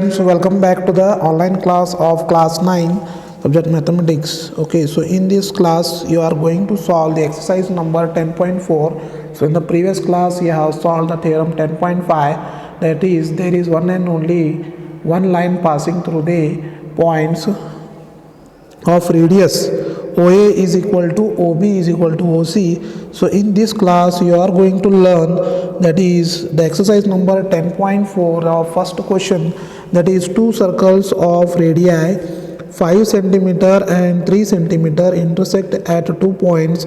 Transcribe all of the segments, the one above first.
students, welcome back to the online class of class 9 subject mathematics. Okay, so in this class you are going to solve the exercise number 10.4. So in the previous class you have solved the theorem 10.5, that is there is one and only one line passing through the points of radius OA is equal to OB is equal to OC. So in this class you are going to learn, that is the exercise number 10.4 of first question, that is two circles of radii 5 centimeter and 3 centimeter intersect at 2 points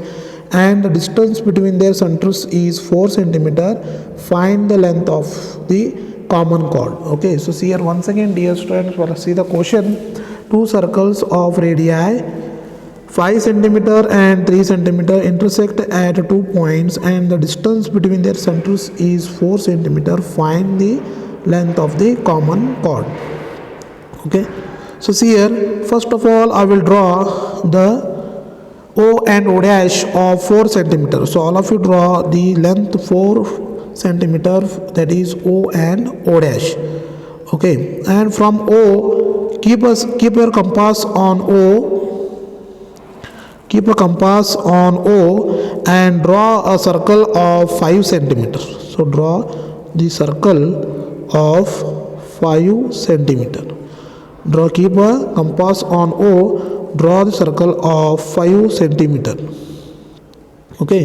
and the distance between their centers is 4 centimeter. Find the length of the common chord. Okay, so see here once again dear students, we'll see the question. Two circles of radii 5 centimeter and 3 centimeter intersect at 2 points and the distance between their centers is 4 centimeter. Find the length of the common chord. Okay, so see here, first of all I will draw the O and O dash of 4 centimeter. So all of you draw the length 4 centimeter, that is O and O dash. Okay, and from O keep your compass on O. Keep a compass on O and draw a circle of 5 centimeter. So draw the circle of 5 centimeter. Keep a compass on O, draw the circle of 5 centimeter. Okay,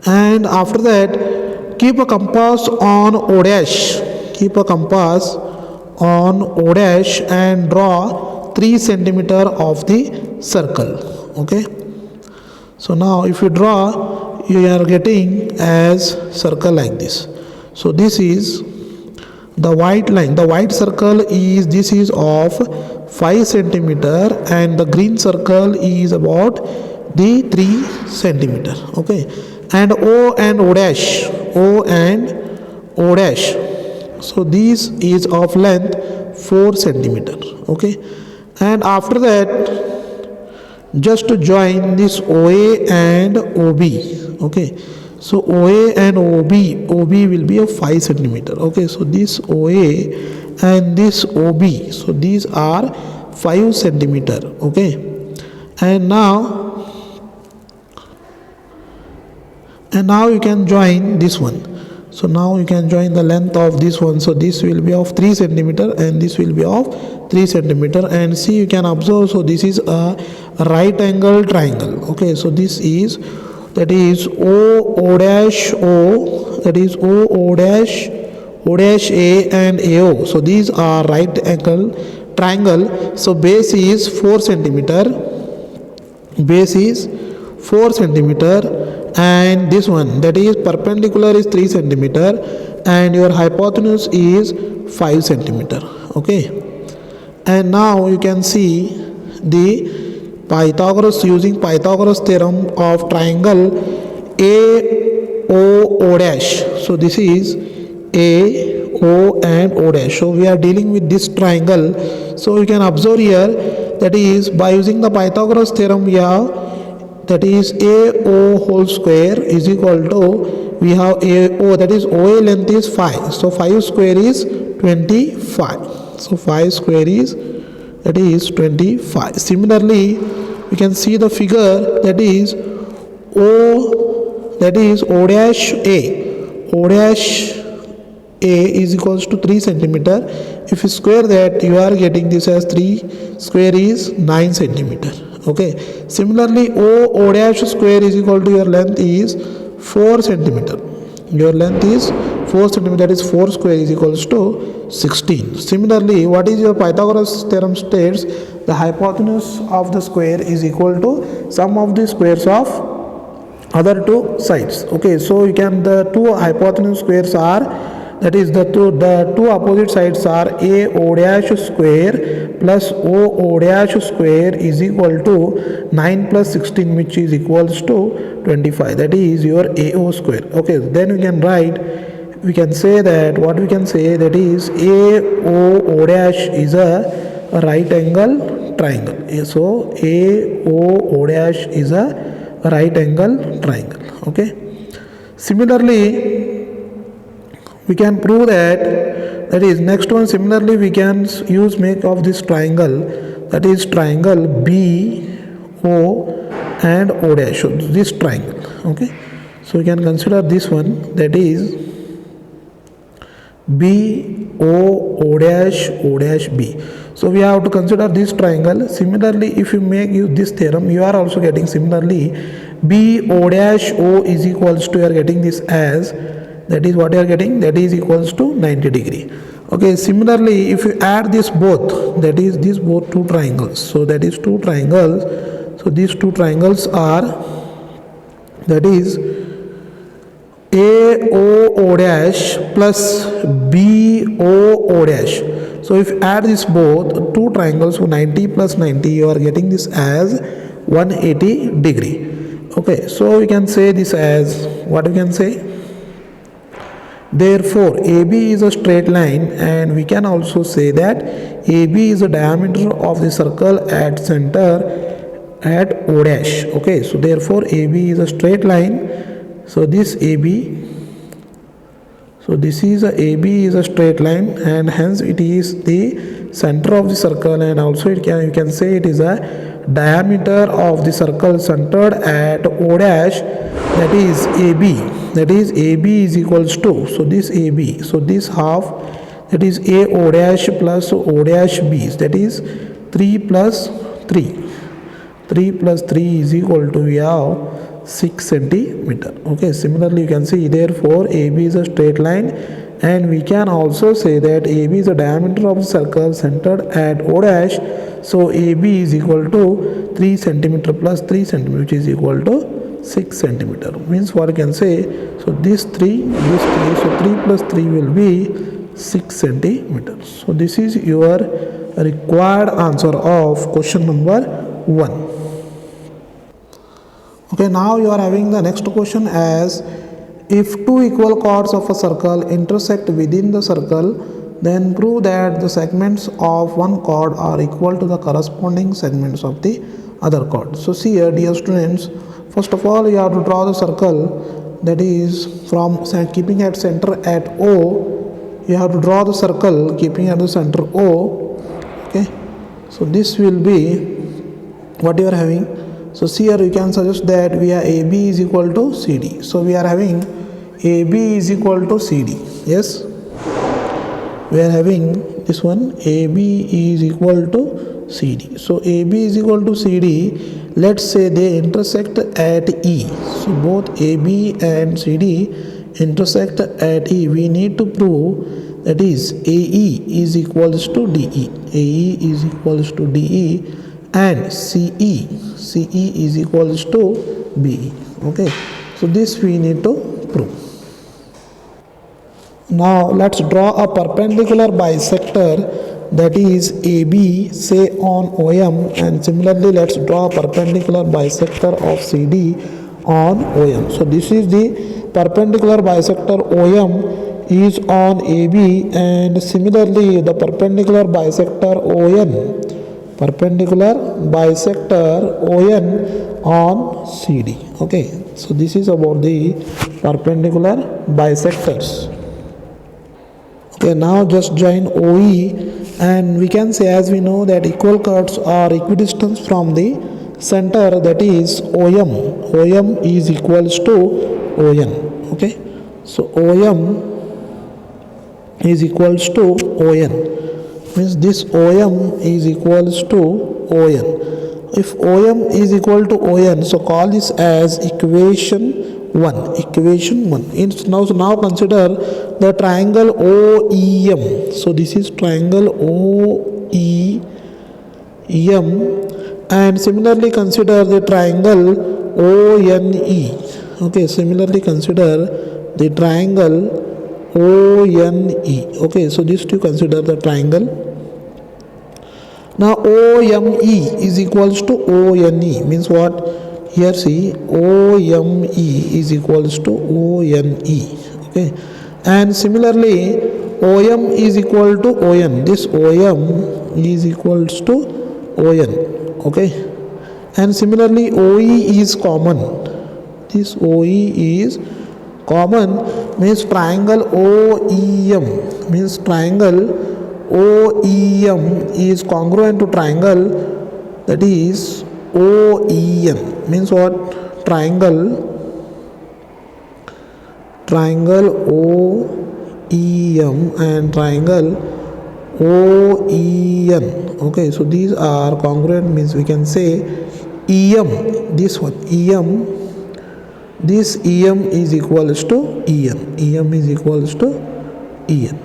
and after that keep a compass on O dash. Keep a compass on O dash and draw 3 centimeter of the circle. Okay, so now if you draw, you are getting as circle like this. So this is the white line. The white circle is, this is of 5 centimeter and the green circle is about the 3 centimeter. Okay, and O and O dash, O and O dash, so this is of length 4 centimeter. Okay, and after that just to join this OA and OB. Okay, so OA and OB will be of 5 centimeter. Okay, so this OA and this OB, so these are 5 centimeter. Okay, and now you can join this one. So now you can join the length of this one. So this will be of 3 centimeter and this will be of 3 centimeter. And see, you can observe, so this is a right angle triangle. Okay, so this is, that is O dash O, that is O dash A and AO. So these are right angle triangle. So base is 4 centimeter. Base is 4 centimeter. And this one, that is perpendicular, is 3 centimeter and your hypotenuse is 5 centimeter. Okay, and now you can see the Pythagoras, using Pythagoras theorem of triangle AO dash. So this is AO and O dash. So we are dealing with this triangle. So you can observe here, that is by using the Pythagoras theorem we have, that is AO whole square is equal to, we have AO, that is OA length is 5. So 5 square is 25. So 5 square is, that is 25. Similarly, we can see the figure, that is O, that is O dash A. O dash A is equals to 3 centimeter. If you square that, you are getting this as 3 square is 9 centimeter. Okay, similarly O dash square is equal to, your length is 4 centimeter. Your length is 4 centimeter, that is 4 square is equals to 16. Similarly, what is your Pythagoras theorem states, the hypotenuse of the square is equal to sum of the squares of other two sides. Okay, so you can, the two hypotenuse squares are, that is the two opposite sides are AO dash square plus OO dash square is equal to 9 plus 16, which is equals to 25. That is your AO square. Okay, then we can write, we can say that, what we can say, that is AO dash is a right angle triangle. So AO dash is a right angle triangle. Okay, similarly we can prove that That is next one. Similarly, we can use make of this triangle, that is triangle B O and O dash. So this triangle. Okay, so we can consider this one, that is B O dash B. So we have to consider this triangle. Similarly, if you make use this theorem, you are also getting similarly B O dash O is equals to, you are getting this as, that is what you are getting, that is equals to 90 degree. Okay, similarly if you add this both, that is these both two triangles, so that is two triangles, so these two triangles are, that is AO dash plus BO dash. So if you add this both two triangles, so 90 plus 90, you are getting this as 180 degree. Okay, so we can say this as, what we can say, therefore AB is a straight line, and we can also say that AB is the diameter of the circle at center at O dash. Okay, so therefore AB is a straight line. So this AB, so this is a AB is a straight line, and hence it is the center of the circle, and also it can, you can say it is a diameter of the circle centered at O dash, that is AB, that is AB is equals to, so this AB, so this half, that is AO dash plus O dash B, that is 3 plus 3, 3 plus 3 is equal to, we have 6 centimeter. Okay, similarly you can see therefore AB is a straight line, and we can also say that AB is the diameter of the circle centered at O dash, so AB is equal to 3 centimeter plus 3 centimeter, which is equal to 6 centimeter. Means what you can say, so this 3, so 3 plus 3 will be 6 centimeters. So this is your required answer of question number 1. Okay, now you are having the next question as, if two equal chords of a circle intersect within the circle, then prove that the segments of one chord are equal to the corresponding segments of the other chord. So see here, dear students, first of all you have to draw the circle, that is from keeping at center at O, you have to draw the circle keeping at the center O. Okay, so this will be what you are having. So see here, you can suggest that we are AB is equal to CD. So we are having AB is equal to CD. Yes, we are having this one, AB is equal to CD. So AB is equal to CD. Let's say they intersect at E. So both AB and CD intersect at E. We need to prove, that is AE is equals to DE. AE is equals to DE, and CE is equals to BE. Okay, so this we need to prove. Now let's draw a perpendicular bisector, that is AB, say on OM, and similarly let's draw a perpendicular bisector of CD on OM. So this is the perpendicular bisector OM is on AB, and similarly the perpendicular bisector ON, perpendicular bisector ON on CD. Okay, so this is about the perpendicular bisectors. Okay, now just join OE, and we can say, as we know that equal chords are equidistant from the center, that is OM. OM is equals to ON. Okay, so OM is equals to ON. Means this OM is equals to ON. If OM is equal to ON, so call this as equation 1. Equation 1. Now consider the triangle OEM. So this is triangle OEM, and similarly consider the triangle ONE. Okay, similarly consider the triangle ONE. Okay, so these two consider the triangle. Now OME is equals to ONE, means what? Here see, OME is equals to ONE. Okay, and similarly OM is equal to ON. This OM is equals to ON. Okay, and similarly OE is common. This OE is Common means triangle OEM, means triangle OEM is congruent to triangle that is OEN, means what? Triangle OEM and triangle OEN. Okay, so these are congruent, means we can say EM, this one EM, this EM is equals to EN, EM is equals to EN.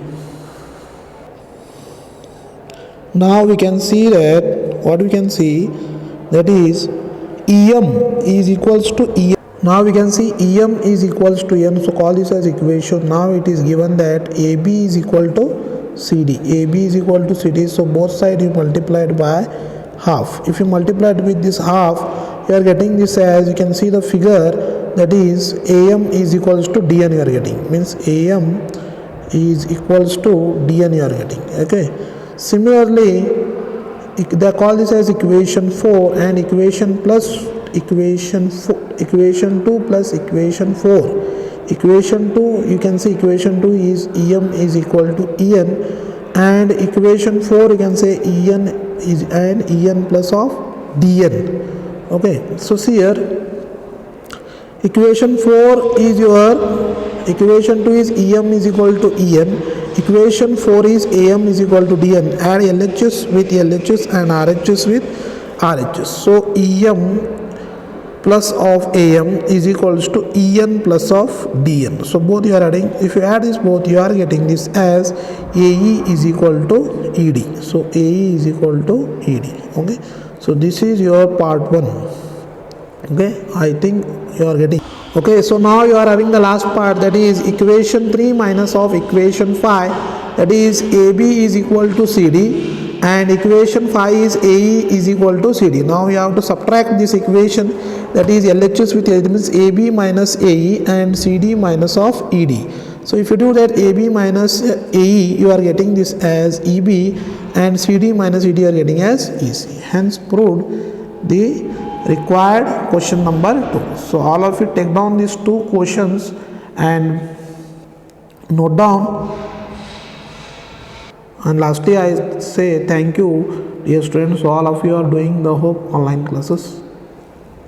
Now we can see that what we can see, that is EM is equals to EN. Now we can see EM is equals to N, so call this as equation. Now it is given that AB is equal to CD, AB is equal to CD, so both sides you multiplied by half. If you multiply it with this half, you are getting this as, you can see the figure, that is AM is equals to DN you are getting, means AM is equals to DN you are getting. Okay, similarly they call this as equation 4 and equation plus equation 4, equation 2 plus equation 4. Equation 2, you can see equation 2 is EM is equal to EN, and equation 4 you can say EN is an EN plus of DN. Okay, so see here, equation 4 is your, equation 2 is EM is equal to EN, equation 4 is AM is equal to DN. Add LHS with LHS and RHS with RHS. So EM plus of AM is equals to EN plus of DN. So both you are adding, if you add this both, you are getting this as AE is equal to ED. So AE is equal to ED. Okay, so this is your part 1. Okay, I think you are getting. Okay, so now you are having the last part, that is equation 3 minus of equation 5, that is AB is equal to CD and equation 5 is AE is equal to CD. Now we have to subtract this equation, that is LHS with elements AB minus AE and CD minus of ED. So if you do that, AB minus AE, you are getting this as EB and CD minus ED you are getting as EC. Hence proved the required question number 2. So all of you take down these 2 questions and note down. And lastly I say thank you dear students, all of you are doing the Hope online classes.